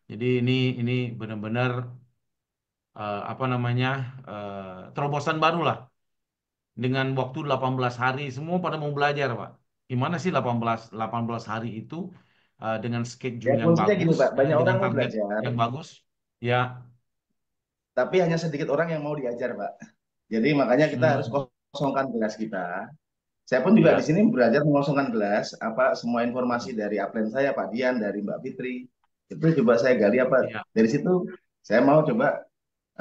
Jadi ini benar-benar apa namanya terobosan baru lah dengan waktu 18 hari semua pada mau belajar Pak. Gimana sih 18 hari itu dengan Ya schedule yang kuncinya gini bagus Pak, ya banyak orang dengan mau target belajar, yang bagus ya. tapi hanya sedikit orang yang mau diajar Pak. Jadi makanya kita harus Hmm, kosongkan kelas kita. Saya pun juga di ya. sini belajar mengosongkan gelas, apa semua informasi dari upline saya, Pak Dian, dari Mbak Fitri, itu coba saya gali apa Iya. dari situ saya mau coba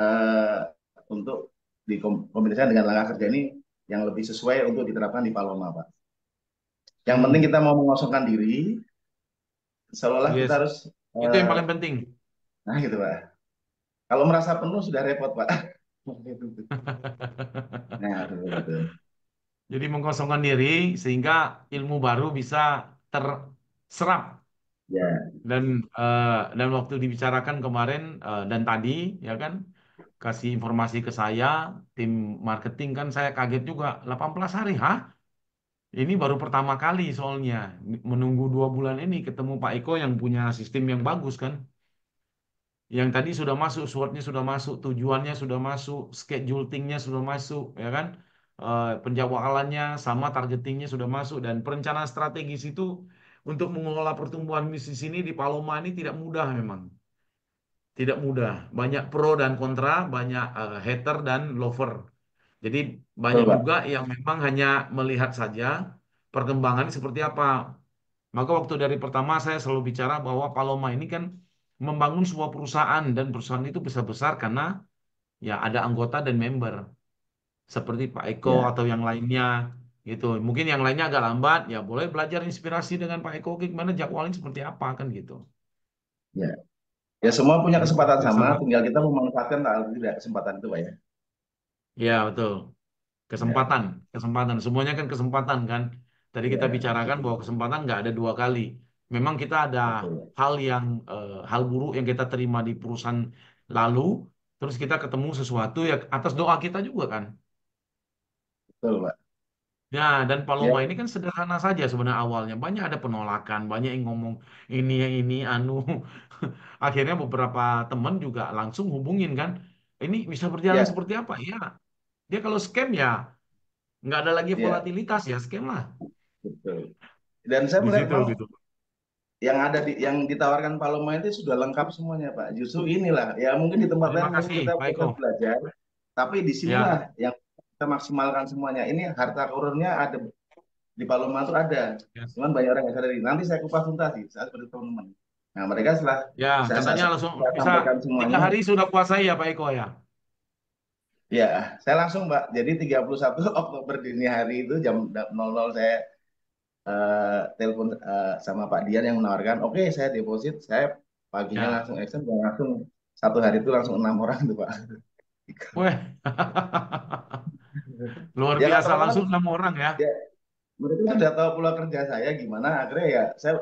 eh, untuk dikombinasikan dengan langkah kerja ini yang lebih sesuai untuk diterapkan di Paloma, Pak. Yang penting Hmm, kita mau mengosongkan diri, seolah kita yes. harus Itu yang eh, paling penting. nah gitu, Pak. Kalau merasa penuh sudah repot, Pak. Nah, betul, betul. Jadi mengkosongkan diri sehingga ilmu baru bisa terserap Ya, dan waktu dibicarakan kemarin dan tadi ya kan kasih informasi ke saya tim marketing kan saya kaget juga 18 hari. Hah? Ini baru pertama kali soalnya menunggu 2 bulan ini ketemu Pak Eko yang punya sistem yang bagus kan. Yang tadi sudah masuk, SWOT-nya sudah masuk, tujuannya sudah masuk, scheduling-nya sudah masuk, ya kan? Penjadwalannya sama, targetingnya sudah masuk, dan perencanaan strategis itu untuk mengelola pertumbuhan bisnis ini di Paloma ini tidak mudah memang. Tidak mudah. Banyak pro dan kontra, banyak hater dan lover. Jadi betul, banyak Pak. juga yang memang hanya melihat saja, perkembangannya seperti apa. Maka waktu dari pertama saya selalu bicara bahwa Paloma ini kan membangun sebuah perusahaan dan perusahaan itu besar-besar karena ya ada anggota dan member seperti Pak Eko Ya, atau yang lainnya gitu. Mungkin yang lainnya agak lambat, ya boleh belajar inspirasi dengan Pak Eko gimana jadwalnya seperti apa kan gitu. ya. Ya semua punya Gitu kesempatan biasa sama, Pak. tinggal kita memanfaatkan atau tidak kesempatan itu, Pak ya. Ya betul. Ya, Kesempatan, kesempatan. Semuanya kan kesempatan kan. Tadi kita ya, bicarakan bahwa kesempatan nggak ada dua kali. Memang kita ada betul, hal yang hal buruk yang kita terima di perusahaan lalu, terus kita ketemu sesuatu ya atas doa kita juga kan. betul, Pak. Ya, dan Ya, Paloma ini kan sederhana saja sebenarnya awalnya. Banyak ada penolakan, banyak yang ngomong ini yang ini anu. Akhirnya beberapa teman juga langsung hubungin kan. Ini bisa berjalan ya, seperti apa? Ya, dia kalau scam ya nggak ada lagi ya, volatilitas ya scam lah. betul. Dan saya Di melihat situ memang gitu. yang ditawarkan Paloma itu sudah lengkap semuanya, Pak. Justru inilah, ya mungkin di tempat Terima lain mungkin kasih, kita Pak Eko. proses belajar, tapi di sinilah Ya, yang kita maksimalkan semuanya. Ini harta karunnya ada di Paloma itu ada. ya, Cuman banyak orang yang sadari. Nanti saya kupas tuntas sih saat seperti teman-teman. Nah, mereka setelah ya, katanya langsung saya bisa sampaikan 3 semuanya, hari sudah puasa ya, Pak Eko ya. ya, saya langsung, Mbak. Jadi 31 Oktober dini hari itu jam 00 saya telepon sama Pak Dian yang menawarkan, oke saya deposit, saya paginya Ya, langsung action dan langsung satu hari itu langsung 6 orang tuh Pak. weh, luar Ya kan biasa teman-teman, langsung 6 orang ya. ya mereka sudah tahu pola kerja saya gimana, akhirnya ya saya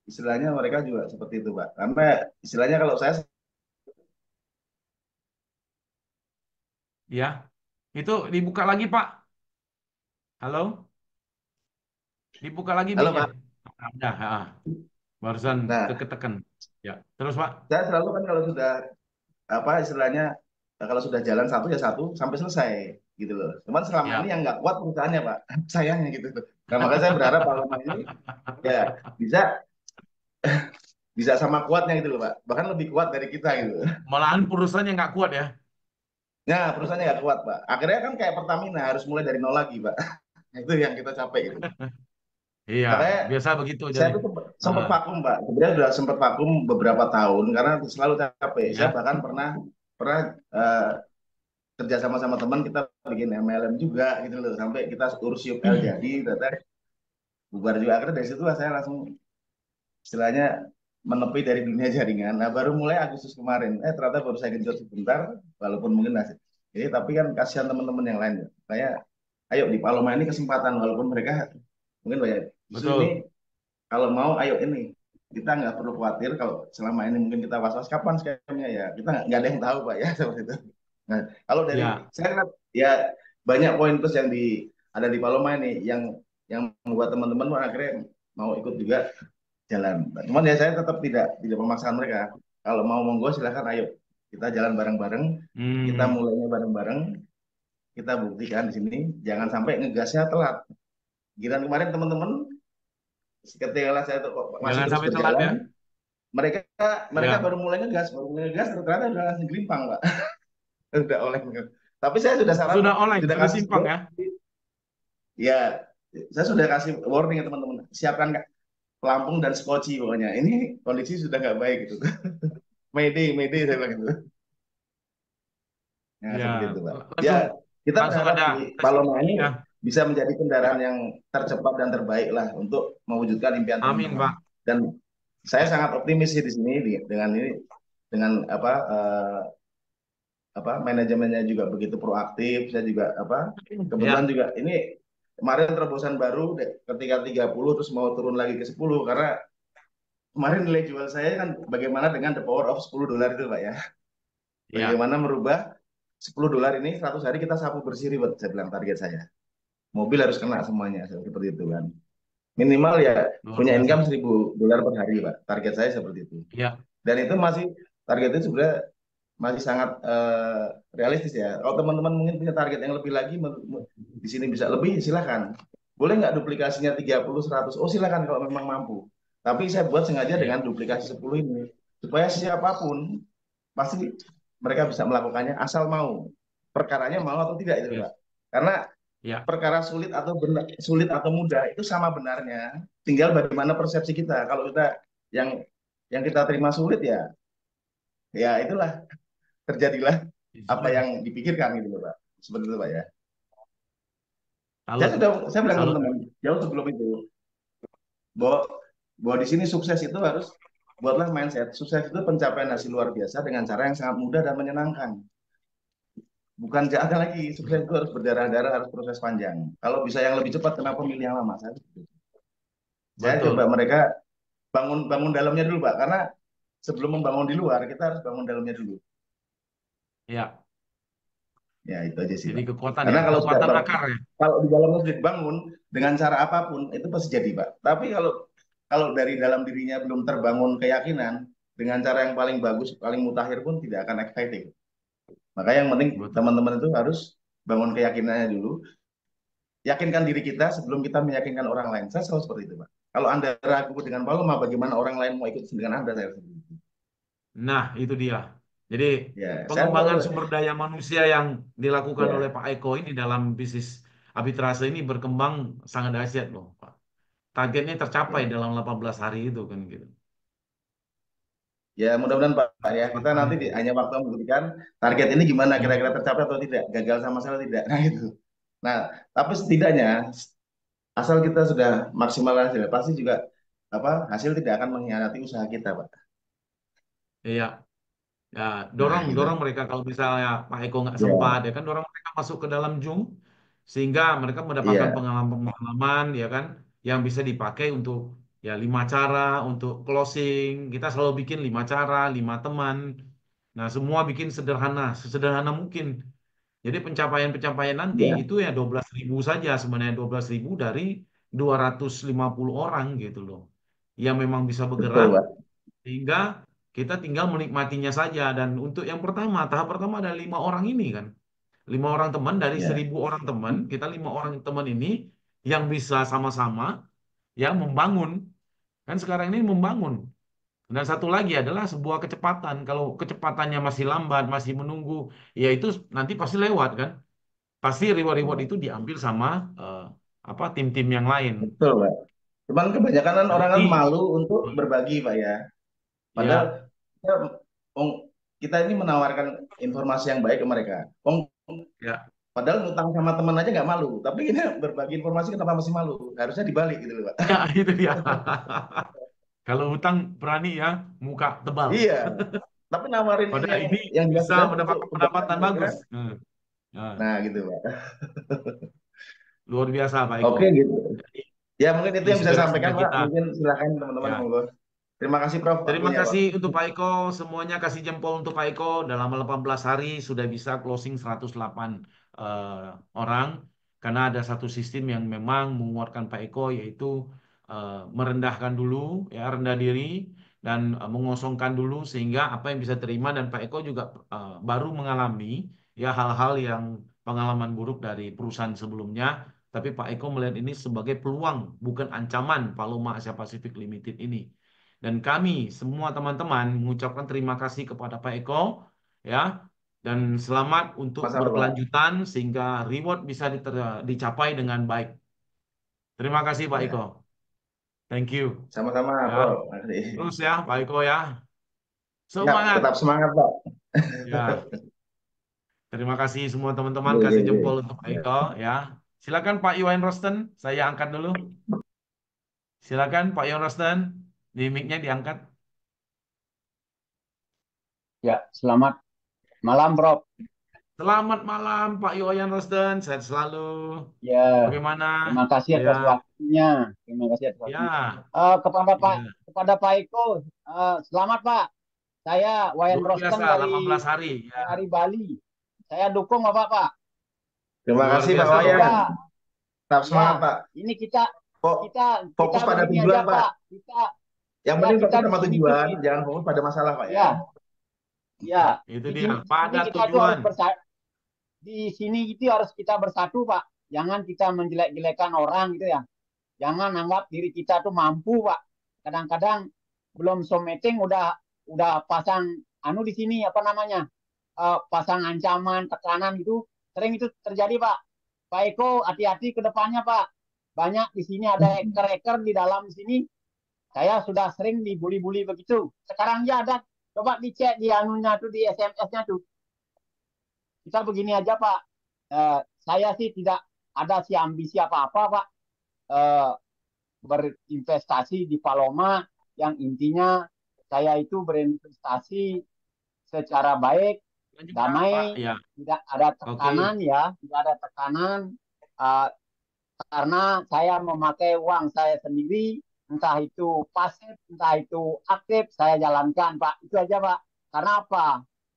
istilahnya mereka juga seperti itu Pak. Karena istilahnya kalau saya, Ya, itu dibuka lagi Pak. Halo, dibuka lagi halo mic-nya. Pak. Ah, udah, barusan Nah, ketekan. Ya, terus Pak. saya selalu kan kalau sudah apa istilahnya kalau sudah jalan satu ya satu sampai selesai gitu loh. Cuman selama ini Ya. yang nggak kuat perusahaannya Pak, sayangnya gitu. Nah makanya saya berharap kalau ini ya bisa bisa sama kuatnya gitu loh Pak, bahkan lebih kuat dari kita gitu. Malahan perusahaan yang nggak kuat ya. Nah perusahaannya nggak kuat Pak, akhirnya kan kayak Pertamina harus mulai dari nol lagi Pak. Itu yang kita capek gitu. Iya, Makanya biasa begitu saya jadi. tuh sempat Ah, vakum Pak, sebenarnya sudah sempat vakum beberapa tahun karena selalu capek. Saya ya. bahkan pernah pernah eh, kerja sama teman kita bikin MLM juga gitu loh sampai kita urus UPL jadi ternyata bubar juga akhirnya dari situ saya langsung istilahnya menepi dari dunia jaringan. Nah baru mulai Agustus kemarin ternyata baru saya genjot sebentar walaupun mungkin masih ini tapi kan kasihan teman-teman yang lain ya. Saya ayo di Paloma ini kesempatan walaupun mereka mungkin banyak justru ini Betul. kalau mau ayo ini kita nggak perlu khawatir kalau selama ini mungkin kita was-was kapan skemnya ya kita nggak ada yang tahu Pak ya seperti itu. Nah, kalau dari Ya, saya lihat ya banyak poin plus yang ada di Paloma ini yang membuat teman-teman akhirnya mau ikut juga jalan. Nah, cuman ya saya tetap tidak memaksakan mereka. Kalau mau monggo silahkan ayo kita jalan bareng-bareng, kita hmm, mulainya bareng-bareng, kita buktikan di sini jangan sampai ngegasnya telat. Giran kemarin teman-teman ketika saya tuh masih jangan terus sampai telat berjalan, ya. mereka mereka Ya, baru mulai ngegas ternyata udah langsung gelimpang, Pak. Udah oleh. Tapi saya sudah saran, sudah online, sudah sudah kasih simpang ya. ya saya sudah kasih warning ya teman-teman. Siapkan pelampung dan skoci pokoknya. Ini kondisi sudah nggak baik gitu. Mayday, Mayday saya bilang gitu. Nah, Ya, seperti itu, Pak. Ya, langsung kita langsung berharap ada di tes Paloma ini ya. bisa menjadi kendaraan Ya, yang tercepat dan terbaik lah untuk mewujudkan impian amin teman-teman. Pak. Dan saya Ya, sangat optimis sih di sini dengan ini dengan apa manajemennya juga begitu proaktif. Saya juga apa kebetulan ya, juga ini kemarin terobosan baru ketika 30 terus mau turun lagi ke 10 karena kemarin nilai jual saya kan bagaimana dengan the power of $10 itu Pak ya. ya, Bagaimana merubah $10 ini 100 hari kita sapu bersih ribet saya bilang target saya. Mobil harus kena semuanya seperti itu kan. Minimal ya luar punya income biasa. $1.000 per hari Pak. Target saya seperti itu. Ya, Dan itu masih target itu sebenarnya masih sangat realistis ya. Kalau teman-teman mungkin punya target yang lebih lagi di sini bisa lebih silahkan. Boleh nggak duplikasinya 30 100? Oh silakan kalau memang mampu. Tapi saya buat sengaja ya, dengan duplikasi 10 ini supaya siapapun pasti mereka bisa melakukannya asal mau. Perkaranya mau atau tidak itu ya, Pak. Karena Ya, perkara sulit atau benar, sulit atau mudah itu sama benarnya. Tinggal bagaimana persepsi kita. Kalau kita yang kita terima sulit ya, ya itulah terjadilah ya apa sudah. yang dipikirkan gitu loh, Pak. Seperti itu, Pak ya. Kalau Saya bilang kalau teman-teman jauh sebelum itu bahwa di sini sukses itu harus buatlah mindset. Sukses itu pencapaian hasil luar biasa dengan cara yang sangat mudah dan menyenangkan. Bukan ada lagi sukses itu harus berdarah-darah, harus proses panjang. Kalau bisa yang lebih cepat, kenapa milih yang lama? Saya coba betul. mereka bangun bangun dalamnya dulu, Pak. Karena sebelum membangun di luar, kita harus bangun dalamnya dulu. Ya, Ya itu aja sih, jadi Pak. kekuatan ya, Karena kalau sudah kekuatan akar ya. kalau di dalamnya sudah dibangun dengan cara apapun itu pasti jadi, Pak. Tapi kalau dari dalam dirinya belum terbangun keyakinan dengan cara yang paling bagus, paling mutakhir pun tidak akan exciting. Maka yang penting Betul. teman-teman itu harus bangun keyakinannya dulu, yakinkan diri kita sebelum kita meyakinkan orang lain. Saya selalu seperti itu, Pak. Kalau Anda ragu dengan Paloma, bagaimana orang lain mau ikut dengan Anda? Saya seperti itu. Nah, itu dia. Jadi Ya, saya pengembangan selalu sumber daya manusia yang dilakukan oleh ya, Pak Eko ini dalam bisnis arbitrase ini berkembang sangat dahsyat loh, Pak. Targetnya tercapai ya. dalam 18 hari itu kan gitu. Ya, mudah-mudahan Pak ya, kita Kecepatannya nanti itu. hanya waktu membuktikan target ini gimana Hmm. kira-kira tercapai atau tidak, gagal sama sekali tidak. Nah, itu. Nah, tapi setidaknya asal kita sudah maksimal hasil, pasti juga hasil tidak akan mengkhianati usaha kita, Pak. Iya. Ya, Nah, dorong gitu. dorong mereka kalau misalnya Pak Eko nggak sempat Ya, ya kan dorong mereka masuk ke dalam Zoom sehingga mereka mendapatkan iya, pengalaman-pengalaman ya kan yang bisa dipakai untuk ya 5 cara untuk closing. Kita selalu bikin 5 cara, 5 teman. Nah, semua bikin sederhana, sesederhana mungkin. Jadi pencapaian-pencapaian nanti iya, itu ya 12.000 saja sebenarnya 12.000 dari 250 orang gitu loh. Yang memang bisa bergerak betul, Pak. sehingga kita tinggal menikmatinya saja. Dan untuk yang pertama, tahap pertama ada 5 orang ini kan. 5 orang teman dari Ya, 1.000 orang teman, kita 5 orang teman ini yang bisa sama-sama ya membangun. Kan sekarang ini membangun. Dan satu lagi adalah sebuah kecepatan. Kalau kecepatannya masih lambat, masih menunggu, ya itu nanti pasti lewat kan. Pasti reward-reward itu diambil sama eh, apa tim-tim yang lain. betul, Pak. Cuman kebanyakan kan Dan orang kan ini malu untuk berbagi, Pak ya. Padahal ya kita, kita ini menawarkan informasi yang baik ke mereka. ya Padahal ngutang sama teman aja nggak malu. Tapi ini berbagi informasi kenapa masih malu? Harusnya dibalik gitu loh, Pak. ya itu dia. Kalau hutang berani ya, muka tebal. Iya. Tapi nawarin ini Padahal ini yang bisa jelas-jelas untuk mendapatkan kebaikan pendapatan kira-kira. bagus. Nah, Nah, gitu, Pak. luar biasa Pak Eko. Oke, gitu. Jadi Ya, mungkin itu yang bisa saya inspirasi sampaikan, bagi Pak. kita. Mungkin silakan teman-teman Ya. monggo. Terima kasih, Prof. Terima Waktunya, Pak. kasih untuk Pak Eko. Semuanya kasih jempol untuk Pak Eko. Dalam 18 hari sudah bisa closing 108 orang. Karena ada satu sistem yang memang menguatkan Pak Eko yaitu merendahkan dulu, ya rendah diri dan mengosongkan dulu sehingga apa yang bisa terima dan Pak Eko juga baru mengalami ya hal-hal yang pengalaman buruk dari perusahaan sebelumnya. Tapi Pak Eko melihat ini sebagai peluang, bukan ancaman Paloma Asia Pacific Limited ini. Dan kami semua teman-teman mengucapkan terima kasih kepada Pak Eko ya dan selamat untuk Mas Pak. berkelanjutan sehingga reward bisa dicapai dengan baik. Terima kasih Pak Eko. Ya, Thank you. sama-sama, Ya, Prof. Makasih. terus ya Pak Eko ya. Ya, tetap Semangat. semangat, Pak. Ya, terima kasih semua teman-teman Oke, oke, kasih oke. jempol untuk Pak Ya. Eko ya. Silakan Pak Iwan Rosten, saya angkat dulu. Silakan Pak Iwan Rosten, di mic-nya diangkat. Ya, selamat malam, Prof. Selamat malam Pak Iwan Rosten, sehat selalu. Ya, Bagaimana? terima kasih Ya, atas waktunya. Terima kasih atas waktunya. ya, Kepada ya. Pak Iko, selamat Pak. Saya Wayan Luar Rosten biasa, dari 18 hari. Ya, Bali. Saya dukung Bapak, Pak. Terima luar kasih, Pak biasa loh. Wayan. Semoga Tetap semangat, ya Pak. ini kita kita Fokus pada begini tujuan, aja, Pak. Pak. Yang Ya penting kita fokus di sama sini tuh tujuan, jangan fokus pada masalah, Pak ya. ya ya Itu di dia, sini pada kita tuh harus tujuan. di sini itu harus kita bersatu, Pak. Jangan kita menjelek-jelekan orang gitu ya. Jangan anggap diri kita tuh mampu, Pak. Kadang-kadang belum meeting udah pasang di sini apa namanya? Pasang ancaman, tekanan gitu. Sering itu terjadi, Pak. Pak Eko hati-hati ke depannya Pak. Banyak di sini ada hacker-hacker di dalam sini. Saya sudah sering dibully-bully begitu. Sekarang ya ada, coba dicek di anunya tuh, di SMS-nya tuh. Kita begini aja Pak. Saya sih tidak ada si ambisi apa-apa Pak. Eh, Berinvestasi di Paloma yang intinya saya itu berinvestasi secara baik, Dan juga Pak, damai, ya, tidak ada oke. tekanan ya, tidak ada tekanan, uh, karena saya memakai uang saya sendiri, entah itu pasif, entah itu aktif, saya jalankan Pak. Itu aja Pak. Karena apa?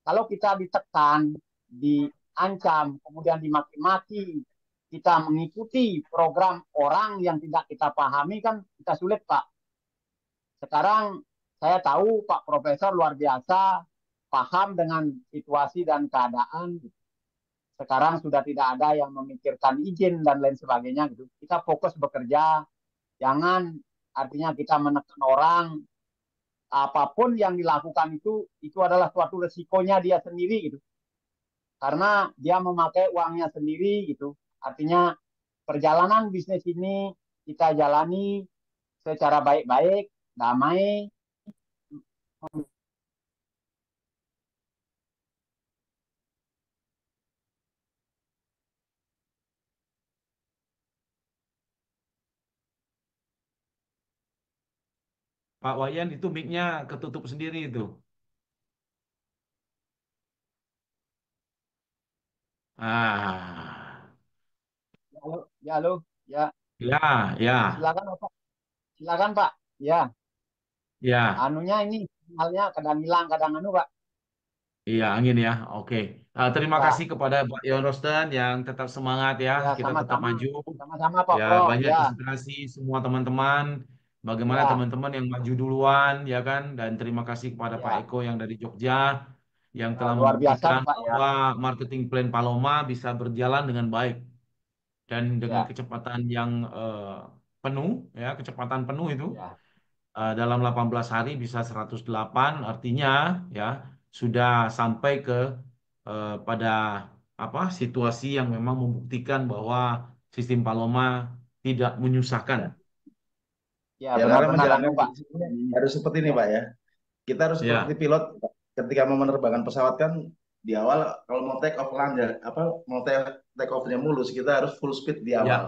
Kalau kita ditekan, diancam, kemudian dimaki-maki, kita mengikuti program orang yang tidak kita pahami kan kita sulit Pak. Sekarang saya tahu Pak Profesor luar biasa, paham dengan situasi dan keadaan. Sekarang sudah tidak ada yang memikirkan izin dan lain sebagainya gitu. Kita fokus bekerja, jangan artinya kita menekan orang. Apapun yang dilakukan itu adalah suatu resikonya dia sendiri gitu. Karena dia memakai uangnya sendiri gitu. Artinya perjalanan bisnis ini kita jalani secara baik-baik, damai. Pak Wayan itu mic-nya ketutup sendiri itu. Ah, Halo, ya halo, ya ya, ya, silakan Pak. Silakan Pak. Ya, ya. anunya ini sinyalnya kadang hilang, kadang anu Pak. Iya, angin ya. Oke. Terima Ya, kasih kepada Pak Yon Rosten yang tetap semangat ya. ya Kita tetap sama-sama. maju. Sama-sama Pak Ya, Prof. banyak Ya, inspirasi semua teman-teman. Bagaimana ya, teman-teman yang maju duluan, ya kan? Dan terima kasih kepada Pak ya. Eko yang dari Jogja yang Ya, telah luar biasa membuktikan nih Pak ya. bahwa marketing plan Paloma bisa berjalan dengan baik dan dengan Ya, kecepatan yang penuh, ya, kecepatan penuh itu. ya, Dalam 18 hari bisa 108 artinya ya sudah sampai ke pada apa situasi yang memang membuktikan bahwa sistem Paloma tidak menyusahkan. Ya. ya Ya, cara benar-benar anu menjalankan Pak. bisnis ini harus seperti ini, Ya, Pak ya. Kita harus seperti Ya, pilot ketika mau menerbangkan pesawat kan di awal kalau mau take off lancar apa mau take off-nya mulus kita harus full speed di awal. ya,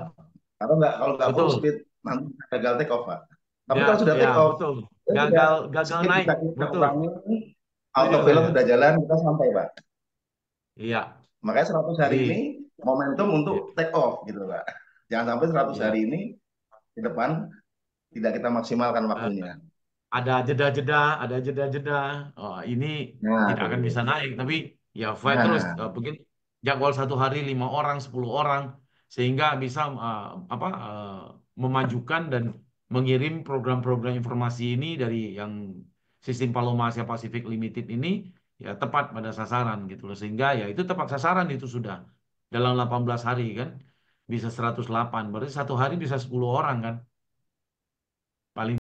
Kalau nggak full betul. speed nanti gagal take off, Pak. Tapi Ya, kalau sudah ya, take off, betul. ya sudah Gagal, gagal speed naik, bisa kita betul. kurangi, Setuju autopilot saya. sudah jalan, kita sampai, Pak. Iya. Makanya 100 hari ini Jadi, momentum untuk ya, take off gitu, Pak. Jangan sampai 100 ya. hari ini ke depan tidak kita maksimalkan Eh, waktunya. ada jeda-jeda, ada jeda-jeda. Oh, ini Nah, tidak itu akan dia. bisa naik, tapi ya fight terus. Nah, Mungkin jadwal 1 hari 5 orang, 10 orang, sehingga bisa memajukan dan mengirim program-program informasi ini dari yang sistem Paloma Asia Pasifik Limited ini ya tepat pada sasaran gitu loh. Sehingga ya itu tepat sasaran itu sudah dalam 18 hari kan bisa 108. Berarti 1 hari bisa 10 orang kan. Paling